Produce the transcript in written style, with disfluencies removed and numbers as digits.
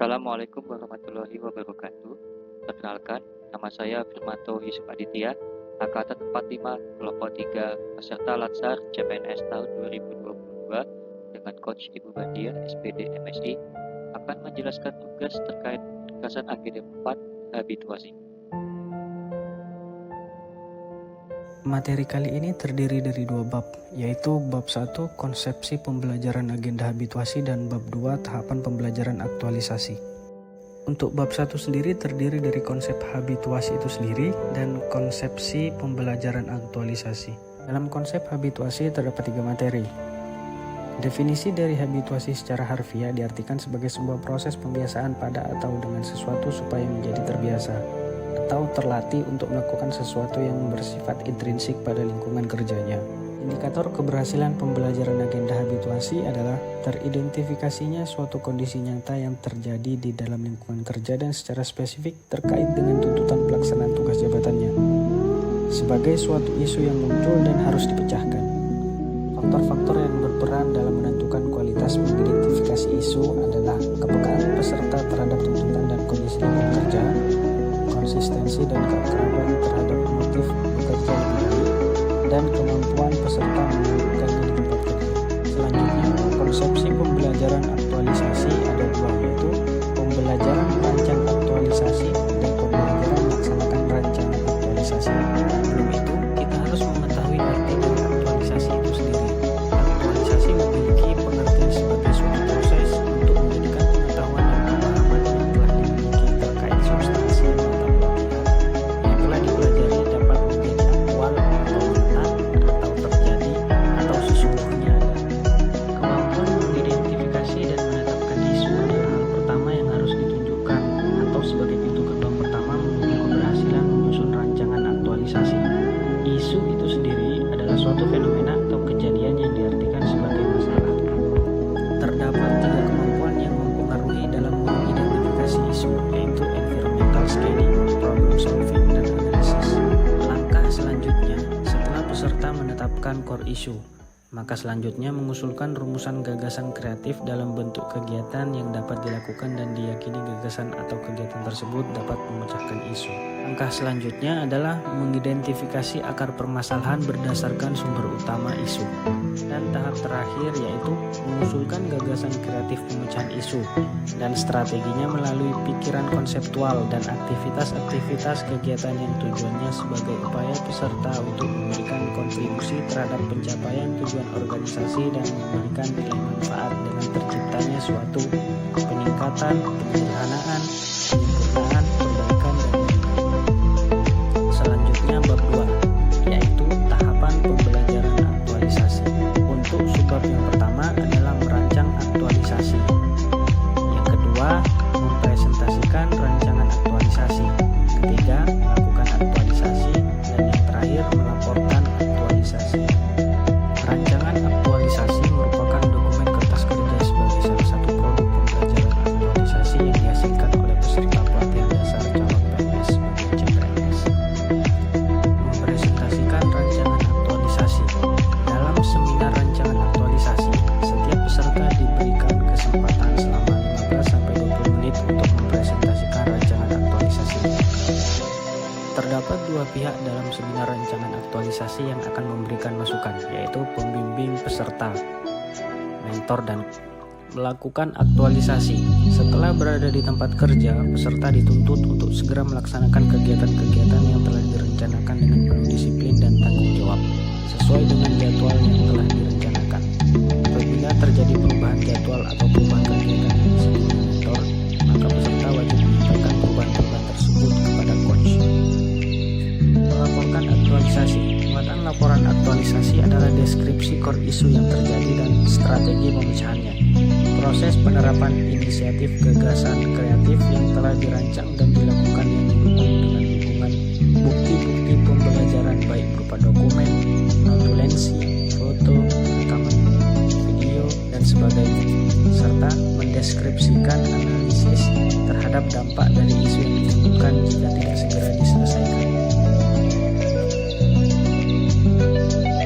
Assalamualaikum warahmatullahi wabarakatuh. Perkenalkan, nama saya Firmanto Yusuf Aditya, Angkatan 45, Kelompok 3, peserta Latsar CPNS tahun 2022 dengan Coach Ibu Badia, SPD MSI, akan menjelaskan tugas terkait penugasan AGD 4 habituasi. Materi kali ini terdiri dari dua bab, yaitu bab 1 konsepsi pembelajaran agenda habituasi dan bab 2 tahapan pembelajaran aktualisasi. Untuk bab 1 sendiri terdiri dari konsep habituasi itu sendiri dan konsepsi pembelajaran aktualisasi. Dalam konsep habituasi terdapat 3 materi. Definisi dari habituasi secara harfiah diartikan sebagai sebuah proses pembiasaan pada atau dengan sesuatu supaya menjadi terbiasa, atau terlatih untuk melakukan sesuatu yang bersifat intrinsik pada lingkungan kerjanya. Indikator keberhasilan pembelajaran agenda habituasi adalah teridentifikasinya suatu kondisi nyata yang terjadi di dalam lingkungan kerja dan secara spesifik terkait dengan tuntutan pelaksanaan tugas jabatannya, sebagai suatu isu yang muncul dan harus dipecahkan. Faktor-faktor yang berperan dalam menentukan kualitas mengidentifikasi isu adalah kepekaan peserta terhadap tuntutan dan kondisi lingkungan kerja, konsistensi dan keakraban terhadap motif bekerja lebih baik, dan kemampuan peserta melakukannya di tempat kerja. Selanjutnya, konsepsi pembelajaran aktualisasi ada dua, yaitu pembelajaran merancang aktualisasi dan pembelajaran melaksanakan rancangan aktualisasi. Sebelum itu, kita harus mengetahui arti dari aktualisasi itu sendiri. Aktualisasi memiliki pengertian sebagai suatu proses untuk menjadikan pengetahuan dan pemahaman yang telah dimiliki terkait substansi mata pelajaran yang telah dipelajari dapat menjadi aktual atau nyata atau terjadi atau sesungguhnya ada. Kemampuan mengidentifikasi dan menetapkan isu adalah hal pertama yang harus ditunjukkan atau sebagai pintu gerbang pertama menuju keberhasilan menyusun rancangan aktualisasi. Isu itu sendiri adalah suatu fenomena atau kejadian yang diartikan sebagai masalah. Terdapat 3 kemampuan yang mempengaruhi dalam mengidentifikasi isu, yaitu environmental scanning, problem solving, dan analisis. Langkah selanjutnya, setelah peserta menetapkan core issue, maka selanjutnya mengusulkan rumusan gagasan kreatif dalam bentuk kegiatan yang dapat dilakukan dan diyakini gagasan atau kegiatan tersebut dapat memecahkan isu. Langkah selanjutnya adalah mengidentifikasi akar permasalahan berdasarkan sumber utama isu. Dan tahap terakhir yaitu mengusulkan gagasan kreatif pemecahan isu dan strateginya melalui pikiran konseptual dan aktivitas-aktivitas kegiatan yang tujuannya sebagai upaya peserta untuk memberikan kontribusi terhadap pencapaian tujuan organisasi dan memberikan nilai manfaat dengan terciptanya suatu peningkatan, penyederhanaan, penyempurnaan, perbaikan, dan lain-lain. Selanjutnya bab 2, yaitu tahapan pembelajaran aktualisasi. Untuk subbab yang pertama adalah merancang aktualisasi. Yang kedua, mempresentasikan rancangan aktualisasi. Ketiga, melakukan aktualisasi. Dan yang terakhir, melaporkan aktualisasi. Rancangan aktualisasi merupakan dokumen kertas kerja sebagai salah satu produk pembelajaran aktualisasi yang dihasilkan oleh peserta pelatihan dasar calon PNS sebagai CPNS. Mempresentasikan rancangan aktualisasi. Dalam seminar rancangan aktualisasi, setiap peserta diberikan kesempatan selama 15-20 menit untuk mempresentasikan rancangan aktualisasi. Terdapat 2 pihak dalam seminar rancangan aktualisasi yang akan memberikan masukan, yaitu pembimbing peserta, mentor, dan melakukan aktualisasi. Setelah berada di tempat kerja, peserta dituntut untuk segera melaksanakan kegiatan-kegiatan yang telah direncanakan dengan penuh disiplin dan tanggung jawab, sesuai dengan jadwal yang telah direncanakan. Apabila terjadi perubahan jadwal atau perubahan kegiatan yang disebut mentor, maka peserta wajib menyampaikan perubahan-perubahan tersebut kepada coach. Melaporkan aktualisasi. Muatan laporan aktualisasi adalah deskripsi core isu yang terjadi dan strategi pemecahannya. Proses penerapan inisiatif gagasan kreatif yang telah dirancang dan dilakukan yang didukung dengan dukungan bukti-bukti pembelajaran baik berupa dokumen, notulensi, foto, rekaman video, dan sebagainya, serta mendeskripsikan analisis terhadap dampak dari isu yang disebutkan jika tidak segera diselesaikan.